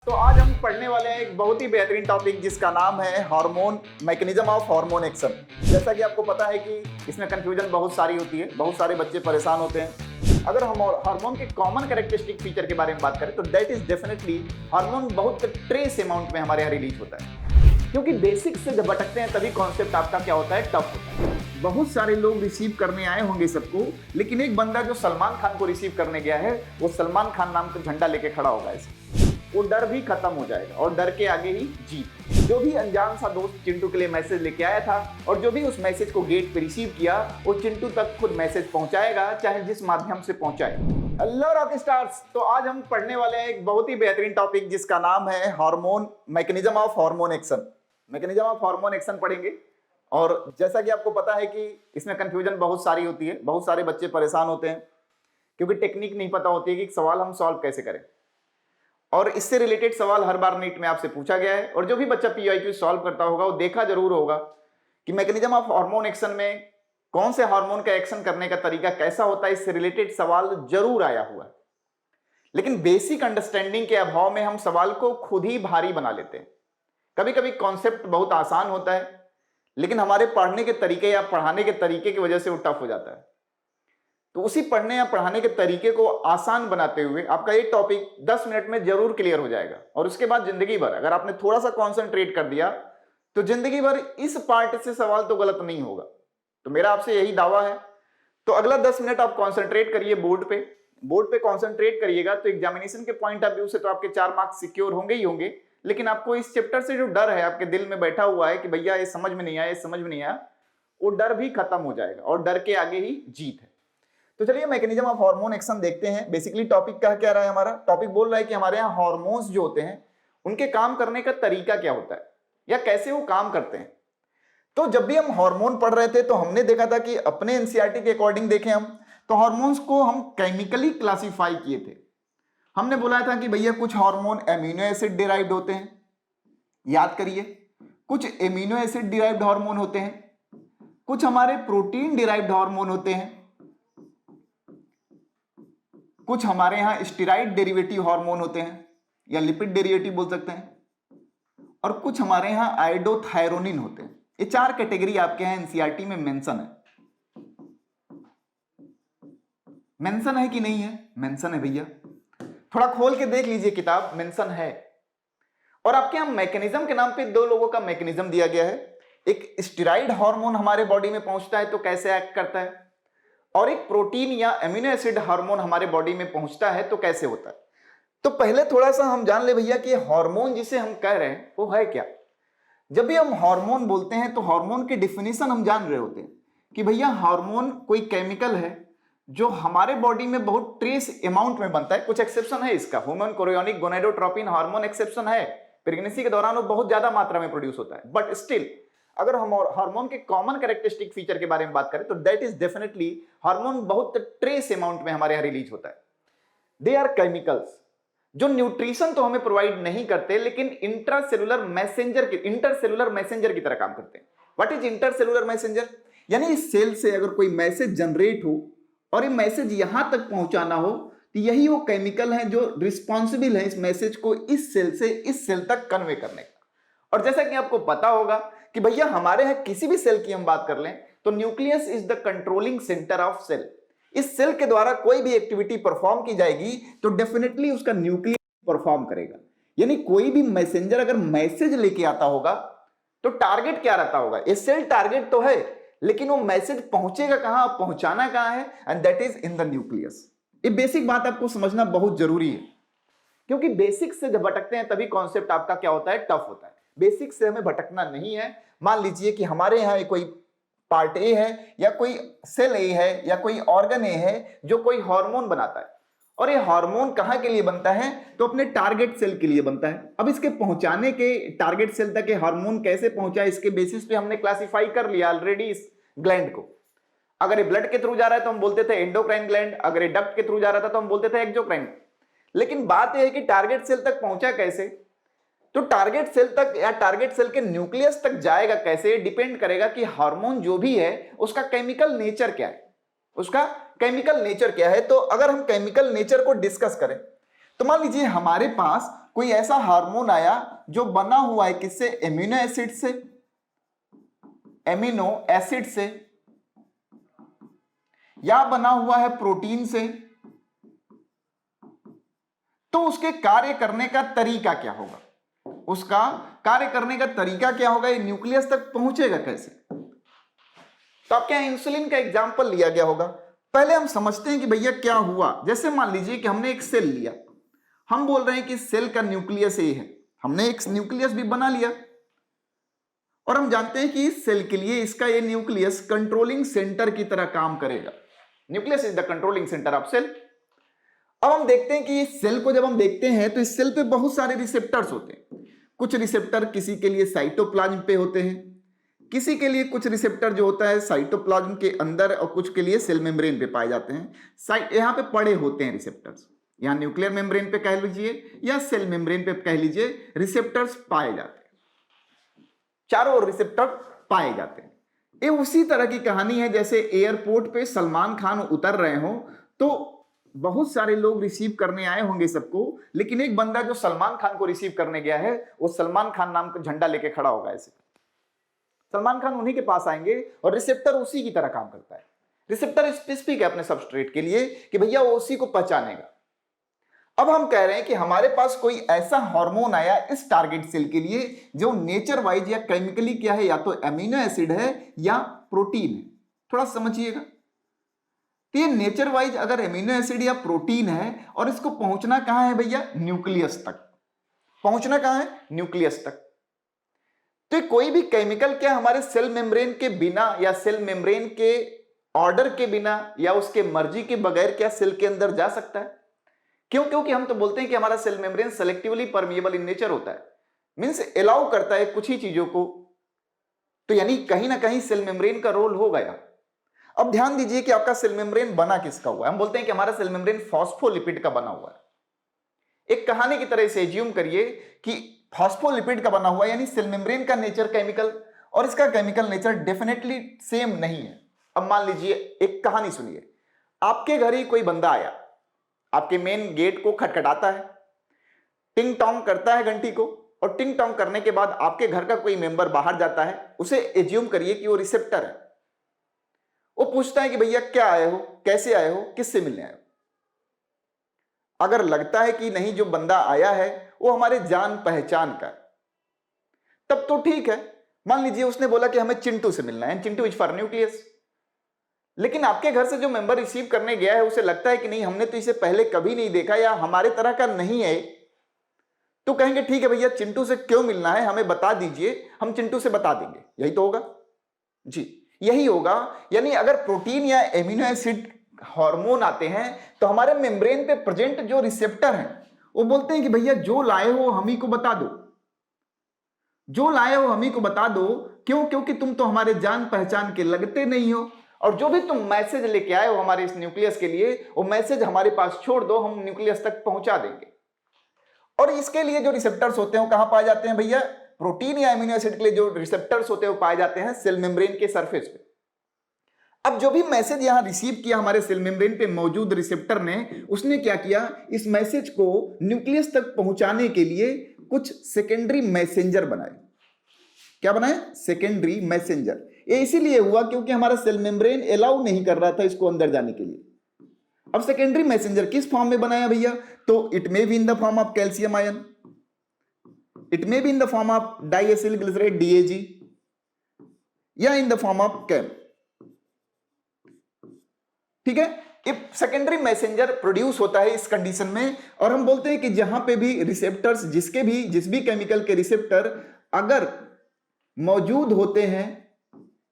तो आज हम पढ़ने वाले हैं एक बहुत ही बेहतरीन टॉपिक जिसका नाम है hormone mechanism of hormone action. जैसा कि आपको पता है कि इसमें कंफ्यूजन बहुत सारी होती है, बहुत सारे बच्चे परेशान होते हैं। अगर हम हार्मोन के कॉमन कैरेक्टरिस्टिक फीचर के बारे में बात करें तो दैट इज डेफिनेटली हार्मोन बहुत ट्रेस अमाउंट में हमारे यहाँ रिलीज होता है, क्योंकि बेसिक से जब भटकते हैं तभी कॉन्सेप्ट आपका क्या होता है, टफ होता है। बहुत सारे लोग रिसीव करने आए होंगे सबको, लेकिन एक बंदा जो सलमान खान को रिसीव करने गया है वो सलमान खान नाम का झंडा लेके खड़ा होगा ऐसे, वो डर भी खत्म हो जाएगा और डर के आगे ही जीत। जो भी अनजान सा दोस्त चिंटू के लिए मैसेज लेके आया था और जो भी उस मैसेज को गेट पे रिसीव किया वो चिंटू तक खुद मैसेज पहुंचाएगा, चाहे जिस माध्यम से पहुंचाए। हेलो रॉक स्टार्स, तो आज हम पढ़ने वाले हैं एक बहुत ही बेहतरीन टॉपिक जिसका नाम है hormone mechanism of hormone action. Mechanism of hormone action पढ़ेंगे। और जैसा कि आपको पता है कि इसमें कंफ्यूजन बहुत सारी होती है, बहुत सारे बच्चे परेशान होते हैं क्योंकि टेक्निक नहीं पता होती है कि सवाल हम सॉल्व कैसे करें। और इससे रिलेटेड सवाल हर बार नीट में आपसे पूछा गया है और जो भी बच्चा पीआईक्यू सॉल्व करता होगा वो देखा जरूर होगा कि मैकेनिज्म ऑफ हार्मोन एक्शन में कौन से हार्मोन का एक्शन करने का तरीका कैसा होता है, इससे रिलेटेड सवाल जरूर आया हुआ है। लेकिन बेसिक अंडरस्टैंडिंग के अभाव में हम सवाल को खुद ही भारी बना लेते हैं। कभी कभी कॉन्सेप्ट बहुत आसान होता है लेकिन हमारे पढ़ने के तरीके या पढ़ाने के तरीके की वजह से वो टफ हो जाता है। तो उसी पढ़ने या पढ़ाने के तरीके को आसान बनाते हुए आपका ये टॉपिक 10 मिनट में जरूर क्लियर हो जाएगा और उसके बाद जिंदगी भर अगर आपने थोड़ा सा कॉन्सेंट्रेट कर दिया तो जिंदगी भर इस पार्ट से सवाल तो गलत नहीं होगा। तो मेरा आपसे यही दावा है। तो अगला 10 मिनट आप कॉन्सेंट्रेट करिए बोर्ड पे कॉन्सेंट्रेट करिएगा तो एग्जामिनेशन के पॉइंट ऑफ व्यू से तो आपके 4 मार्क्स सिक्योर होंगे ही होंगे, लेकिन आपको इस चैप्टर से जो डर है आपके दिल में बैठा हुआ है कि भैया ये समझ में नहीं आया, ये समझ में नहीं आया, वो डर भी खत्म हो जाएगा और डर के आगे ही जीत है। तो चलिए मैकेनिज्म ऑफ हार्मोन एक्शन देखते हैं। बेसिकली टॉपिक क्या रहा है हमारा, टॉपिक बोल रहा है कि हमारे यहाँ हार्मोन्स जो होते हैं उनके काम करने का तरीका क्या होता है या कैसे वो काम करते हैं। तो जब भी हम हार्मोन पढ़ रहे थे तो हमने देखा था कि अपने एनसीईआरटी के अकॉर्डिंग देखें हम तो हार्मोन्स को हम केमिकली क्लासिफाई किए थे। हमने बोला था कि भैया कुछ हार्मोन एमिनो एसिड डिराइव्ड होते हैं, याद करिए, कुछ एमिनो एसिड डिराइव्ड हार्मोन होते हैं, कुछ हमारे प्रोटीन डिराइव्ड हार्मोन होते हैं, कुछ हमारे यहां स्टेरॉइड डेरिवेटिव हार्मोन होते हैं या लिपिड डेरिवेटिव बोल सकते हैं, और कुछ हमारे यहां आइडोथायरोनिन होते हैं। ये 4 कैटेगरी आपके यहां एनसीईआरटी में मेंशन है। मेंशन है कि नहीं है? मेंशन है भैया, थोड़ा खोल के देख लीजिए किताब, मेंशन है। और आपके यहां मैकेनिज्म के नाम पे 2 लोगों का मैकेनिज्म दिया गया है। एक स्टेरॉइड हार्मोन हमारे बॉडी में पहुंचता है तो कैसे एक्ट करता है, और एक प्रोटीन या एमिनो एसिड हार्मोन हमारे बॉडी में पहुंचता है तो कैसे होता है। तो पहले थोड़ा सा हम जान ले भैया कि हार्मोन जिसे हम कह रहे हैं वो है क्या। जब भी हम हार्मोन बोलते हैं तो हार्मोन की डिफिनीशन हम जान रहे होते हैं कि भैया हार्मोन कोई केमिकल है जो हमारे बॉडी में बहुत ट्रेस अमाउंट में बनता है। कुछ एक्सेप्शन है इसका, human chorionic gonadotropin hormone exception है, प्रेगनेंसी के दौरान वो बहुत ज्यादा मात्रा में प्रोड्यूस होता है। बट स्टिल अगर हम हार्मोन के कॉमन कैरेक्टरिस्टिक फीचर के बारे में बात करें तो दैट इज डेफिनेटली हार्मोन बहुत ट्रेस अमाउंट में हमारे यहां रिलीज होता है। दे आर केमिकल्स जो न्यूट्रिशन तो हमें प्रोवाइड नहीं करते लेकिन इंटरसेलुलर मैसेंजर की तरह काम करते हैं। What is intercellular messenger? यानी इस सेल से अगर कोई मैसेज जनरेट हो और ये मैसेज यहां तक पहुंचाना हो तो यही वो केमिकल है जो रिस्पॉन्सिबल है इस मैसेज को इस सेल से इस सेल तक कन्वे करने का। और जैसा कि आपको पता होगा कि भैया हमारे यहां किसी भी सेल की हम बात कर लें तो nucleus is the controlling centre of cell. इस सेल के द्वारा कोई भी एक्टिविटी परफॉर्म की जाएगी तो डेफिनेटली उसका न्यूक्लियस परफॉर्म करेगा। यानी कोई भी मैसेंजर अगर मैसेज लेके आता होगा तो टारगेट क्या रहता होगा, ये सेल टारगेट तो है लेकिन वो मैसेज पहुंचेगा कहां, पहुंचाना कहां है, and that is in the nucleus. ये बेसिक बात आपको समझना बहुत जरूरी है क्योंकि बेसिक से जब भटकते हैं तभी कॉन्सेप्ट आपका क्या होता है, टफ होता है। बेसिक से हमें भटकना नहीं है। मान लीजिए कि हमारे यहाँ कोई पार्ट ए है या कोई सेल ए है या कोई ऑर्गन ए है जो कोई हार्मोन बनाता है, और ये हार्मोन कहां के लिए बनता है, तो अपने टारगेट सेल के लिए बनता है। अब इसके पहुंचाने के टारगेट सेल तक ये हार्मोन कैसे पहुंचा इसके बेसिस पे हमने क्लासिफाई कर लिया ऑलरेडी इस ग्लैंड को। अगर ये ब्लड के थ्रू जा रहा है तो हम बोलते थे एंडोक्राइन ग्लैंड, अगर ये डक्ट के थ्रू जा रहा था तो हम बोलते थे एक्सोक्राइन। लेकिन बात यह है कि टारगेट सेल तक पहुंचा कैसे, तो टारगेट सेल तक या टारगेट सेल के न्यूक्लियस तक जाएगा कैसे, डिपेंड करेगा कि हार्मोन जो भी है उसका केमिकल नेचर क्या है, उसका केमिकल नेचर क्या है। तो अगर हम केमिकल नेचर को डिस्कस करें तो मान लीजिए हमारे पास कोई ऐसा हार्मोन आया जो बना हुआ है किससे, एमिनो एसिड से, एमिनो एसिड से, या बना हुआ है प्रोटीन से, तो उसके कार्य करने का तरीका क्या होगा, उसका कार्य करने का तरीका क्या होगा, ये न्यूक्लियस तक पहुंचेगा कैसे। तो आपके यहां इंसुलिन का एग्जाम्पल लिया गया होगा। पहले हम समझते हैं कि भैया क्या हुआ। जैसे मान लीजिए कि हमने एक सेल लिया, हम बोल रहे हैं कि सेल का न्यूक्लियस ये है, हमने एक न्यूक्लियस भी बना लिया और हम जानते हैं कि इस सेल के लिए इसका ये न्यूक्लियस कंट्रोलिंग सेंटर की तरह काम करेगा। Nucleus is the controlling centre of cell. अब हम देखते हैं कि इस सेल को जब हम देखते हैं तो इस सेल पे बहुत सारे रिसेप्टर्स होते हैं। कुछ रिसेप्टर किसी के लिए साइटोप्लाज्म पे होते हैं, किसी के लिए कुछ रिसेप्टर जो होता है साइटोप्लाज्म के अंदर, और कुछ के लिए सेल मेम्ब्रेन पे पाए जाते हैं। यहां पे पड़े होते हैं रिसेप्टर्स, यहां न्यूक्लियर मेम्ब्रेन पे कह लीजिए या सेल मेम्ब्रेन पे कह लीजिए, रिसेप्टर्स पाए जाते हैं, चारों ओर रिसेप्टर पाए जाते हैं। ये उसी तरह की कहानी है जैसे एयरपोर्ट पे सलमान खान उतर रहे हो तो बहुत सारे लोग रिसीव करने आए होंगे सबको, लेकिन एक बंदा जो सलमान खान को रिसीव करने गया है वो सलमान खान नाम का झंडा लेके खड़ा होगा। ऐसे सलमान खान उन्हीं के पास आएंगे और रिसेप्टर उसी की तरह काम करता है। रिसेप्टर स्पेसिफिक है अपने सबस्ट्रेट के लिए कि भैया वो उसी को पहचानेगा। अब हम कह रहे हैं कि हमारे पास कोई ऐसा हार्मोन आया इस टारगेट सेल के लिए जो नेचर वाइज या केमिकली क्या है, या तो एमिनो एसिड है या प्रोटीन है। थोड़ा समझिएगा, तो ये नेचर वाइज अगर एमिनो एसिड या प्रोटीन है और इसको पहुंचना कहां है भैया, न्यूक्लियस तक। पहुंचना कहां है, न्यूक्लियस तक। तो कोई भी केमिकल क्या हमारे सेल मेम्ब्रेन के बिना या सेल मेम्ब्रेन के ऑर्डर के बिना या उसके मर्जी के बगैर क्या सेल के अंदर जा सकता है? क्यों? क्योंकि हम तो बोलते हैं कि हमारा cell membrane selectively permeable in nature होता है, मींस अलाउ करता है कुछ ही चीजों को। तो यानी कहीं ना कहीं सेल मेम्ब्रेन का रोल हो गया। अब ध्यान दीजिए कि आपका सेल मेम्ब्रेन बना किसका हुआ है। हम बोलते हैं कि हमारा सेल मेम्ब्रेन फॉस्फोलिपिड का बना हुआ है। एक कहानी की तरह से एज्यूम करिए कि फॉस्फोलिपिड का बना हुआ है, यानी सेल मेम्ब्रेन का नेचर केमिकल और इसका केमिकल नेचर डेफिनेटली सेम नहीं है। अब मान लीजिए एक कहानी सुनिए, आपके घर ही कोई बंदा आया, आपके मेन गेट को खटखटाता है, टिंग टोंग करता है घंटी को, और टिंग टोंग करने के बाद आपके घर का कोई मेंबर बाहर जाता है। उसे एज्यूम करिए कि वो रिसेप्टर है। वो पूछता है कि भैया क्या आए हो, कैसे आए हो, किससे मिलने आए हो। अगर लगता है कि नहीं जो बंदा आया है वो हमारे जान पहचान का, तब तो ठीक है। मान लीजिए उसने बोला कि हमें चिंटू से मिलना है, चिंटू इज फॉर न्यूक्लियस। लेकिन आपके घर से जो मेंबर रिसीव करने गया है उसे लगता है कि नहीं हमने तो इसे पहले कभी नहीं देखा या हमारे तरह का नहीं है, तो कहेंगे ठीक है भैया चिंटू से क्यों मिलना है, हमें बता दीजिए, हम चिंटू से बता देंगे। यही तो होगा जी, यही होगा। यानी अगर प्रोटीन या एमिनो एसिड हार्मोन आते हैं तो हमारे मेम्ब्रेन पे प्रेजेंट जो रिसेप्टर हैं वो बोलते हैं कि भैया जो लाए हो हम ही को बता दो, जो लाए हो हम ही को बता दो। क्यों? क्योंकि तुम तो हमारे जान पहचान के लगते नहीं हो, और जो भी तुम मैसेज लेके आए हो हमारे इस न्यूक्लियस के लिए वो मैसेज हमारे पास छोड़ दो, हम न्यूक्लियस तक पहुंचा देंगे। और इसके लिए जो रिसेप्टर्स होते हैं वो कहां पाए जाते हैं भैया, प्रोटीन या एमिनो एसिड के लिए जो रिसेप्टर्स होते हैं वो पाए जाते हैं सेल मेम्ब्रेन के सरफेस पे। अब जो भी मैसेज यहां रिसीव किया हमारे सेल मेम्ब्रेन पे मौजूद रिसेप्टर ने, उसने क्या किया, इस मैसेज को न्यूक्लियस तक पहुंचाने के लिए कुछ सेकेंडरी मैसेंजर बनाए। क्या बनाए? Secondary messenger. ये इसीलिए हुआ क्योंकि हमारा सेल मेम्ब्रेन अलाउ नहीं कर रहा था इसको अंदर जाने के लिए। अब सेकेंडरी मैसेंजर किस फॉर्म में बनाया भैया, तो it may be in the form of calcium ion, it may be in the form of diacyl glyceride DAG, या in the form of cam. ठीक है, एक सेकेंडरी मैसेंजर प्रोड्यूस होता है इस कंडीशन में। और हम बोलते हैं कि जहां पे भी रिसेप्टर्स, जिस भी केमिकल के रिसेप्टर अगर मौजूद होते हैं,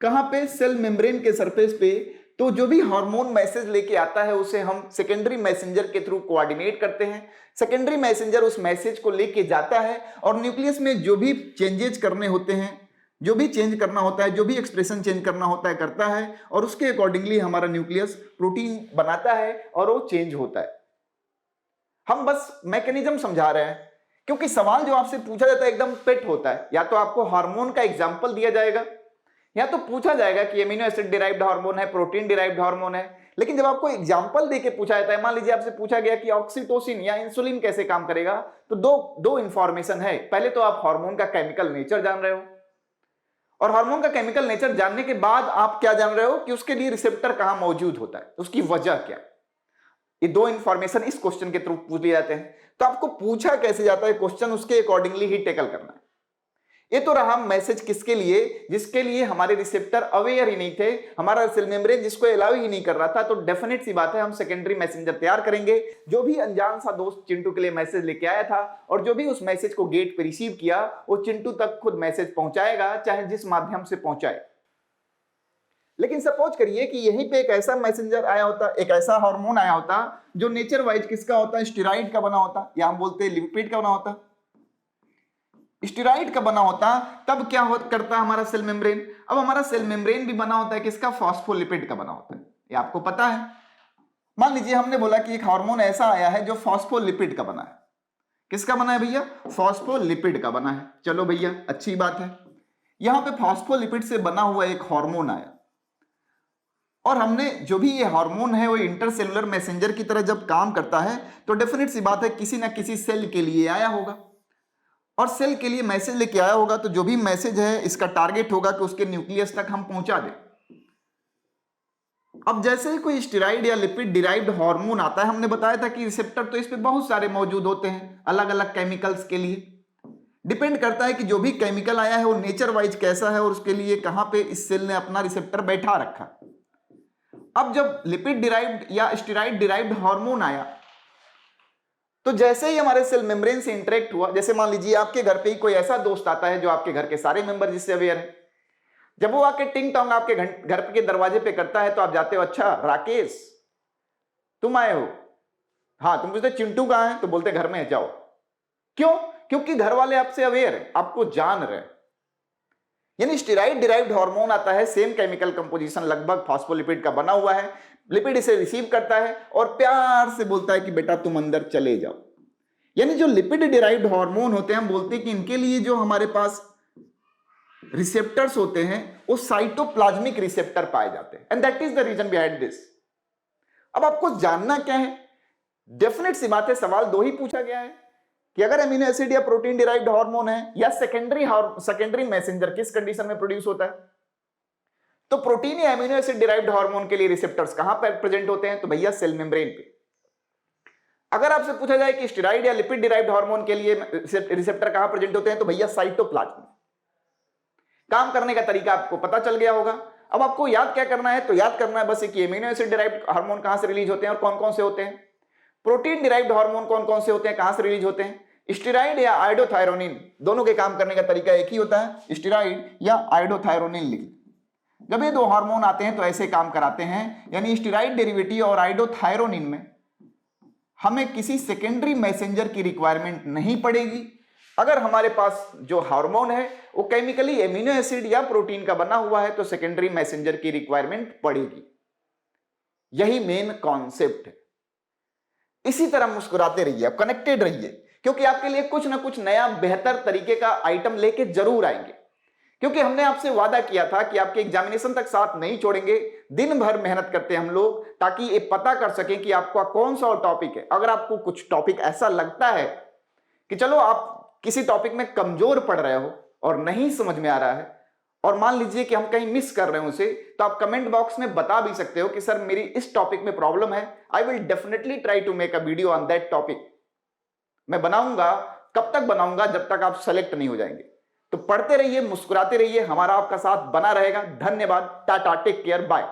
कहां पे, सेल मेम्ब्रेन के सरफेस पे, तो जो भी हार्मोन मैसेज लेके आता है उसे हम सेकेंडरी मैसेंजर के थ्रू कोऑर्डिनेट करते हैं। सेकेंडरी मैसेंजर उस मैसेज को लेके जाता है और न्यूक्लियस में जो भी चेंजेस करने होते हैं, जो भी चेंज करना होता है, जो भी एक्सप्रेशन चेंज करना होता है करता है, और उसके अकॉर्डिंगली हमारा न्यूक्लियस प्रोटीन बनाता है और वो चेंज होता है। हम बस मैकेनिज्म समझा रहे हैं, क्योंकि सवाल जो आपसे पूछा जाता है एकदम पेट होता है। या तो आपको हार्मोन का एग्जाम्पल दिया जाएगा, या तो पूछा जाएगा कि एमिनो एसिड डिराइव्ड हार्मोन है, प्रोटीन डिराइव्ड हार्मोन है, लेकिन जब आपको एग्जाम्पल देके पूछा जाता है, मान लीजिए आपसे पूछा गया कि ऑक्सीटोसिन या इंसुलिन कैसे काम करेगा, तो दो इंफॉर्मेशन है। पहले तो आप हार्मोन का केमिकल नेचर जान रहे हो, और हार्मोन का केमिकल नेचर जानने के बाद आप क्या जान रहे हो कि उसके लिए रिसेप्टर कहां मौजूद होता है, उसकी वजह क्या। ये दो इंफॉर्मेशन इस क्वेश्चन के थ्रू पूछ लिए जाते हैं। तो आपको पूछा कैसे जाता है क्वेश्चन, उसके अकॉर्डिंगली ही टेकल करना है। ये तो रहा मैसेज किसके लिए, जिसके लिए हमारे रिसेप्टर अवेयर ही नहीं थे, हमारा सेल मेम्ब्रेन जिसको अलाउ ही नहीं कर रहा था। तो डेफिनेट सी बात है हम सेकेंडरी मैसेंजर तैयार करेंगे। जो भी अनजान सा दोस्त चिंटू के लिए मैसेज लेके आया था और जो भी उस मैसेज को गेट पे रिसीव किया, वो चिंटू तक खुद मैसेज पहुंचाएगा, चाहे जिस माध्यम से पहुंचाए। लेकिन सपोज करिए कि यहीं पे एक ऐसा मैसेंजर आया होता, एक ऐसा हार्मोन आया होता जो नेचर वाइज किसका होता है, स्टेरॉइड का बना होता, या हम बोलते हैं लिपिड का बना होता। स्टेरॉइड का बना होता, तब क्या करता हमारा सेल मेम्ब्रेन। अब हमारा सेल मेम्ब्रेन भी बना होता है किसका, फॉस्फोलिपिड का बना होता है, ये आपको पता है। मान लीजिए हमने बोला कि एक हार्मोन ऐसा आया है जो फॉस्फोलिपिड का बना है। किसका बना है भैया, फॉस्फोलिपिड का बना है। चलो भैया अच्छी बात है, यहां पे फॉस्फोलिपिड से बना हुआ एक हार्मोन आया, और हमने जो भी ये हार्मोन है वो इंटरसेलुलर मैसेंजर की तरह जब काम करता है, तो डेफिनेट सी बात है किसी ना किसी सेल के लिए आया होगा, और सेल के लिए मैसेज लेके आया होगा। तो जो भी मैसेज है इसका टारगेट होगा कि उसके न्यूक्लियस तक हम पहुंचा दें। अब जैसे ही कोई स्टेरॉइड या लिपिड डिराइव्ड हार्मोन आता है, हमने बताया था कि रिसेप्टर तो इस पे बहुत सारे मौजूद होते हैं अलग अलग केमिकल्स के लिए। डिपेंड करता है कि जो भी केमिकल आया है वो नेचर वाइज कैसा है और उसके लिए कहां पे इस सेल ने अपना रिसेप्टर बैठा रखा। अब जब लिपिड डिराइव्ड या स्टेरॉइड डिराइव्ड हार्मोन आया, तो जैसे ही हमारे सेल मेम्ब्रेन से इंटरेक्ट हुआ, जैसे मान लीजिए आपके घर पे ही कोई ऐसा दोस्त आता है जो आपके घर के सारे मेंबर जिससे अवेयर है, जब वो आके टिंग टोंग आपके घर के दरवाजे पे करता है, तो आप जाते हो, अच्छा राकेश तुम आए हो, हाँ। तुम पूछते चिंटू कहां है, तो बोलते घर में है, जाओ। क्यों, क्योंकि घर वाले आपसे अवेयर है, आपको जान रहे। यानी स्टेरॉइड डिराइव्ड हार्मोन आता है, सेम केमिकल कंपोजिशन लगभग फॉस्फोलिपिड का बना हुआ है। लिपिड इसे रिसीव करता है और प्यार से बोलता है कि बेटा तुम अंदर चले जाओ। यानी जो लिपिड डिराइव्ड हार्मोन होते हैं, हम बोलते हैं कि इनके लिए जो हमारे पास रिसेप्टर्स होते हैं वो साइटोप्लाज्मिक रिसेप्टर पाए जाते हैं, and that is the reason behind this. अब आपको जानना क्या है, डेफिनेट सी बात है, सवाल दो ही पूछा गया है कि अगर अमीनो एसिड या प्रोटीन डिराइव्ड हार्मोन है या सेकेंडरी मैसेंजर किस कंडीशन में प्रोड्यूस होता है। तो प्रोटीन या अमीनो एसिड डिराइव्ड हार्मोन के लिए रिसेप्टर्स कहां पर प्रेजेंट होते हैं, तो भैया सेल मेम्ब्रेन पे। अगर आपसे पूछा जाए कि स्टेरॉइड या लिपिड डिराइव्ड हार्मोन के लिए रिसेप्टर कहां प्रेजेंट होते हैं, तो भैया साइटोप्लाज्म। काम करने का तरीका आपको पता चल गया होगा। अब आपको याद क्या करना है, तो याद करना है बस कि अमीनो एसिड डिराइव्ड हार्मोन कहां से रिलीज होते हैं और कौन कौन से होते हैं, प्रोटीन डिराइव्ड हार्मोन कौन कौन से होते हैं, कहां से रिलीज होते हैं, स्टेरॉइड या आयोडोथायरोनिन, दोनों के काम करने का तरीका एक ही होता है, स्टेरॉइड या आयोडोथायरोनिन लिख। जब ये दो हार्मोन आते हैं तो ऐसे काम कराते हैं, यानी स्टेरॉइड डेरिवेटिव और आयोडोथायरोनिन में हमें किसी सेकेंडरी मैसेंजर की रिक्वायरमेंट नहीं पड़ेगी। अगर हमारे पास जो हार्मोन है वो केमिकली एमिनो एसिड या प्रोटीन का बना हुआ है, तो सेकेंडरी मैसेंजर की रिक्वायरमेंट पड़ेगी। यही मेन कॉन्सेप्ट है। इसी तरह मुस्कुराते रहिए, कनेक्टेड रहिए, क्योंकि आपके लिए कुछ ना कुछ नया बेहतर तरीके का आइटम लेके जरूर आएंगे। क्योंकि हमने आपसे वादा किया था कि आपके एग्जामिनेशन तक साथ नहीं छोड़ेंगे, दिन भर मेहनत करते हैं हम लोग, ताकि ये पता कर सकें कि आपका कौन सा टॉपिक है। अगर आपको कुछ टॉपिक ऐसा लगता है कि चलो आप किसी टॉपिक में कमजोर पड़ रहे हो और नहीं समझ में आ रहा है, और मान लीजिए कि हम कहीं मिस कर रहे हो उसे, तो आप कमेंट बॉक्स में बता भी सकते हो कि सर मेरी इस टॉपिक में प्रॉब्लम है, I will definitely try to make a video on that topic. मैं बनाऊंगा, कब तक बनाऊंगा, जब तक आप सेलेक्ट नहीं हो जाएंगे। तो पढ़ते रहिए, मुस्कुराते रहिए, हमारा आपका साथ बना रहेगा। धन्यवाद, टाटा, टेक केयर, बाय।